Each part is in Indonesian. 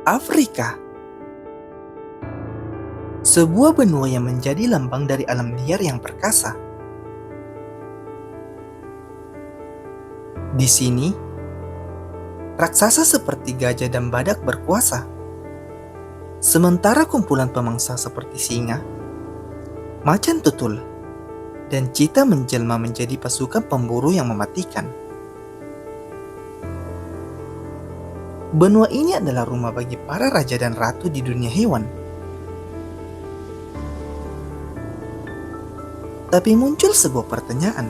Afrika, sebuah benua yang menjadi lambang dari alam liar yang perkasa. Di sini, raksasa seperti gajah dan badak berkuasa, sementara kumpulan pemangsa seperti singa, macan tutul, dan cita menjelma menjadi pasukan pemburu yang mematikan. Benua ini adalah rumah bagi para raja dan ratu di dunia hewan. Tapi muncul sebuah pertanyaan.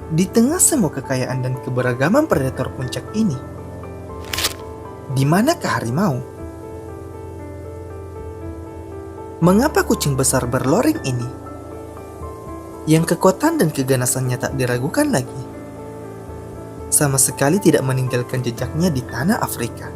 Di tengah semua kekayaan dan keberagaman predator puncak ini, di manakah harimau? Mengapa kucing besar berloring ini, yang kekuatan dan keganasannya tak diragukan lagi, sama sekali tidak meninggalkan jejaknya di tanah Afrika?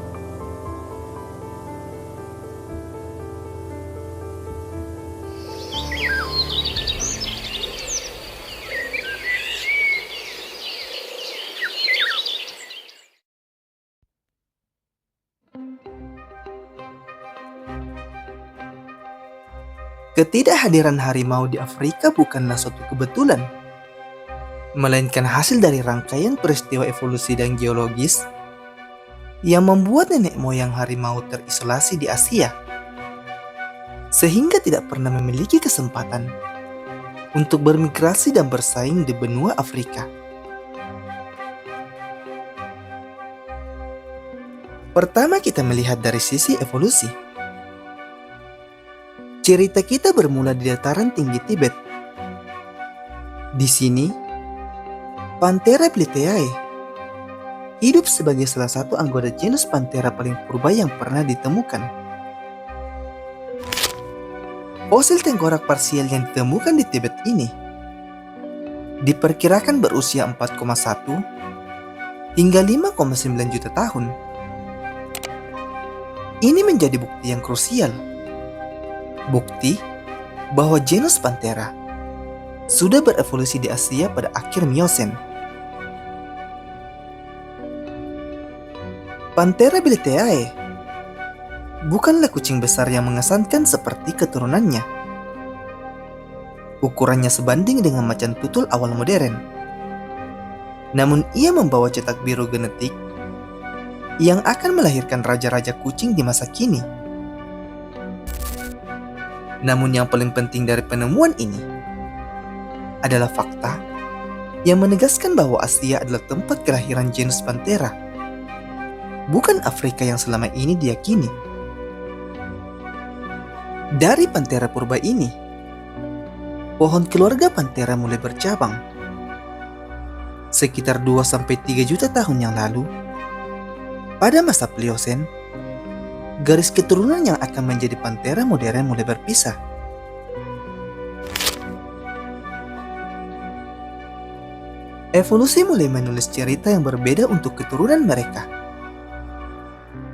Ketidakhadiran harimau di Afrika bukanlah suatu kebetulan, melainkan hasil dari rangkaian peristiwa evolusi dan geologis yang membuat nenek moyang harimau terisolasi di Asia, sehingga tidak pernah memiliki kesempatan untuk bermigrasi dan bersaing di benua Afrika. Pertama, kita melihat dari sisi evolusi. Cerita kita bermula di dataran tinggi Tibet. Di sini, Panthera piliteiae hidup sebagai salah satu anggota genus Panthera paling purba yang pernah ditemukan. Fosil tengkorak parsial yang ditemukan di Tibet ini diperkirakan berusia 4,1 hingga 5,9 juta tahun. Ini menjadi bukti yang krusial. Bukti bahwa genus Panthera sudah berevolusi di Asia pada akhir Miosen. Panthera piliteiae bukanlah kucing besar yang mengesankan seperti keturunannya. Ukurannya sebanding dengan macan tutul awal modern. Namun ia membawa cetak biru genetik yang akan melahirkan raja-raja kucing di masa kini. Namun yang paling penting dari penemuan ini adalah fakta yang menegaskan bahwa Asia adalah tempat kelahiran genus Panthera, bukan Afrika yang selama ini diyakini. Dari Panthera purba ini, pohon keluarga Panthera mulai bercabang. Sekitar 2-3 juta tahun yang lalu, pada masa Pliocene, garis keturunan yang akan menjadi Panthera modern mulai berpisah. Evolusi mulai menulis cerita yang berbeda untuk keturunan mereka.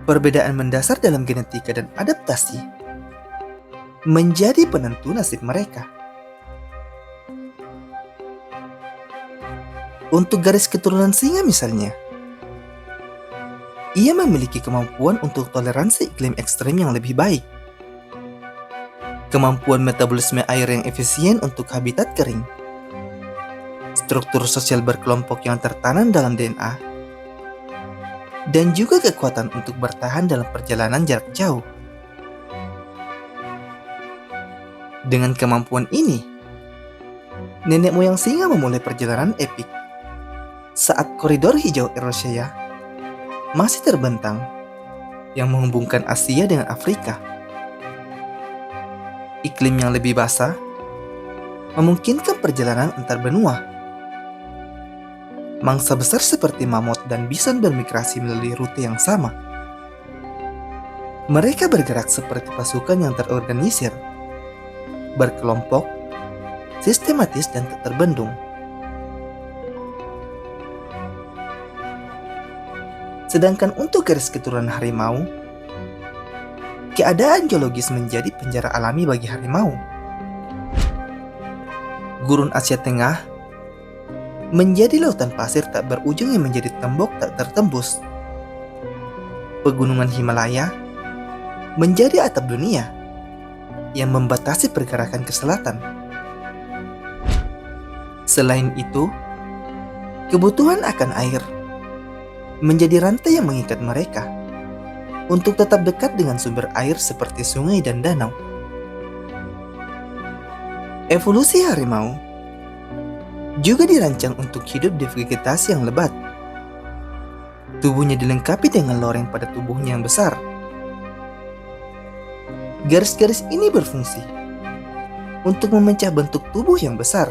Perbedaan mendasar dalam genetika dan adaptasi menjadi penentu nasib mereka. Untuk garis keturunan singa misalnya, ia memiliki kemampuan untuk toleransi iklim ekstrem yang lebih baik, kemampuan metabolisme air yang efisien untuk habitat kering, struktur sosial berkelompok yang tertanam dalam DNA, dan juga kekuatan untuk bertahan dalam perjalanan jarak jauh. Dengan kemampuan ini, nenek moyang singa memulai perjalanan epik saat koridor hijau Eurasia masih terbentang yang menghubungkan Asia dengan Afrika. Iklim yang lebih basah memungkinkan perjalanan antar benua. Mangsa besar seperti mamut dan bison bermigrasi melalui rute yang sama. Mereka bergerak seperti pasukan yang terorganisir, berkelompok, sistematis dan tak terbendung. Sedangkan untuk garis keturunan harimau, keadaan geologis menjadi penjara alami bagi harimau. Gurun Asia Tengah menjadi lautan pasir tak berujung yang menjadi tembok tak tertembus. Pegunungan Himalaya menjadi atap dunia yang membatasi pergerakan ke selatan. Selain itu, kebutuhan akan air menjadi rantai yang mengikat mereka untuk tetap dekat dengan sumber air seperti sungai dan danau. Evolusi harimau juga dirancang untuk hidup di vegetasi yang lebat. Tubuhnya dilengkapi dengan loreng pada tubuhnya yang besar. Garis-garis ini berfungsi untuk memecah bentuk tubuh yang besar.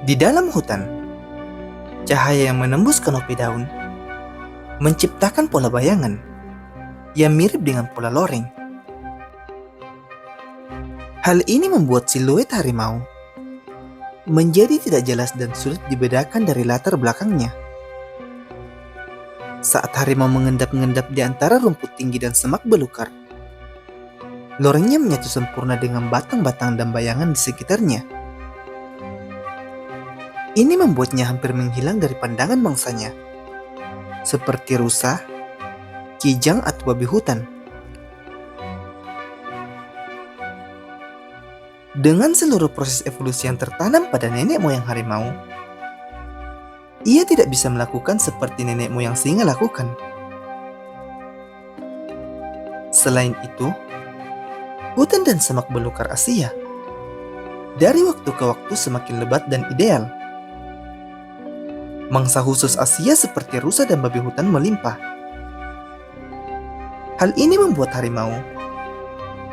Di dalam hutan, cahaya yang menembus kanopi daun menciptakan pola bayangan yang mirip dengan pola loreng. Hal ini membuat siluet harimau menjadi tidak jelas dan sulit dibedakan dari latar belakangnya. Saat harimau mengendap-endap di antara rumput tinggi dan semak belukar, lorengnya menyatu sempurna dengan batang-batang dan bayangan di sekitarnya. Ini membuatnya hampir menghilang dari pandangan mangsanya, seperti rusa, kijang, atau babi hutan. Dengan seluruh proses evolusi yang tertanam pada nenek moyang harimau, ia tidak bisa melakukan seperti nenek moyang singa lakukan. Selain itu, hutan dan semak belukar Asia dari waktu ke waktu semakin lebat dan ideal. Mangsa khusus Asia seperti rusa dan babi hutan melimpah. Hal ini membuat harimau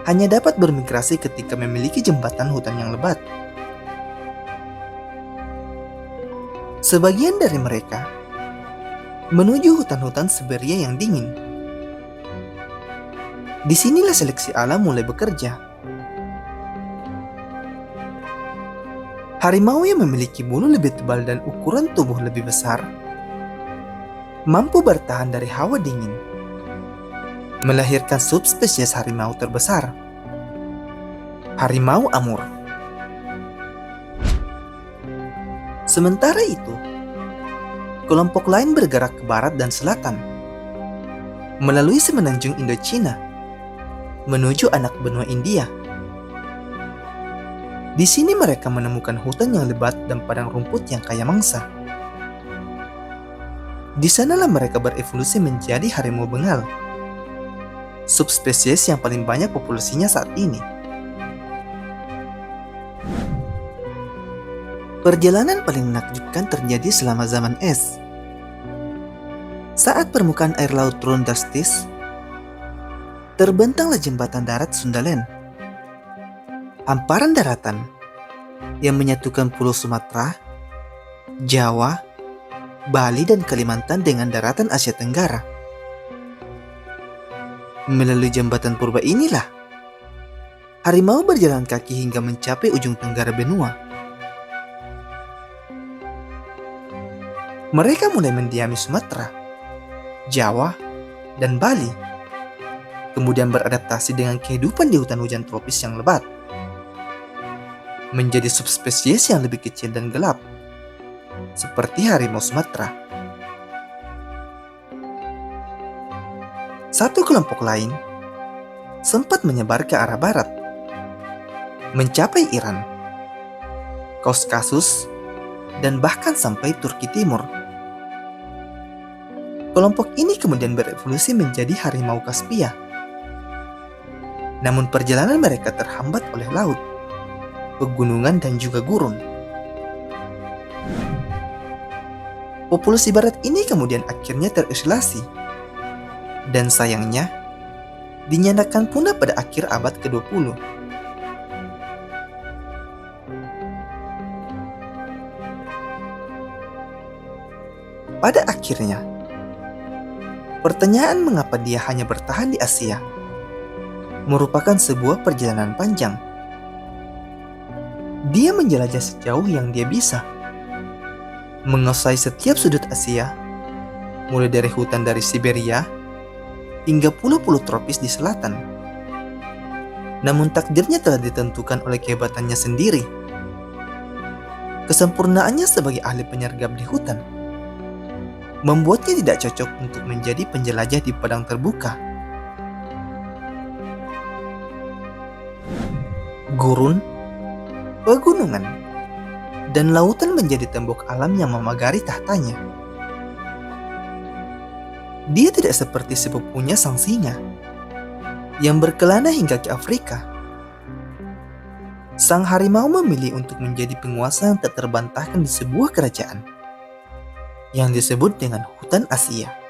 hanya dapat bermigrasi ketika memiliki jembatan hutan yang lebat. Sebagian dari mereka menuju hutan-hutan Siberia yang dingin. Disinilah seleksi alam mulai bekerja. Harimau yang memiliki bulu lebih tebal dan ukuran tubuh lebih besar mampu bertahan dari hawa dingin, melahirkan subspesies harimau terbesar, harimau Amur. Sementara itu, kelompok lain bergerak ke barat dan selatan, melalui semenanjung Indochina, menuju anak benua India. Di sini mereka menemukan hutan yang lebat dan padang rumput yang kaya mangsa. Di sanalah mereka berevolusi menjadi harimau Bengal, subspesies yang paling banyak populasinya saat ini. Perjalanan paling menakjubkan terjadi selama zaman es. Saat permukaan air laut turun drastis, terbentanglah jembatan darat Sundaland, hamparan daratan yang menyatukan Pulau Sumatera, Jawa, Bali, dan Kalimantan dengan daratan Asia Tenggara. Melalui jembatan purba inilah harimau berjalan kaki hingga mencapai ujung tenggara benua. Mereka mulai mendiami Sumatera, Jawa, dan Bali, kemudian beradaptasi dengan kehidupan di hutan hujan tropis yang lebat, menjadi subspesies yang lebih kecil dan gelap, seperti harimau Sumatera. Satu kelompok lain sempat menyebar ke arah barat, mencapai Iran, Kaukasus, dan bahkan sampai Turki Timur. Kelompok ini kemudian berevolusi menjadi harimau Kaspia. Namun perjalanan mereka terhambat oleh laut, pegunungan, dan juga gurun. Populasi barat ini kemudian akhirnya terisolasi, dan sayangnya dinyatakan punah pada akhir abad ke-20. Pada akhirnya, pertanyaan mengapa dia hanya bertahan di Asia merupakan sebuah perjalanan panjang. Dia menjelajah sejauh yang dia bisa, menguasai setiap sudut Asia, mulai dari hutan dari Siberia hingga pulau-pulau tropis di selatan. Namun takdirnya telah ditentukan oleh kehebatannya sendiri, kesempurnaannya sebagai ahli penyergap di hutan. membuatnya tidak cocok untuk menjadi penjelajah di padang terbuka. Gurun, pegunungan, dan lautan menjadi tembok alam yang memagari tahtanya. Dia tidak seperti sepupunya sang singa yang berkelana hingga ke Afrika. Sang harimau memilih untuk menjadi penguasa yang tak terbantahkan di sebuah kerajaan yang disebut dengan hutan Asia.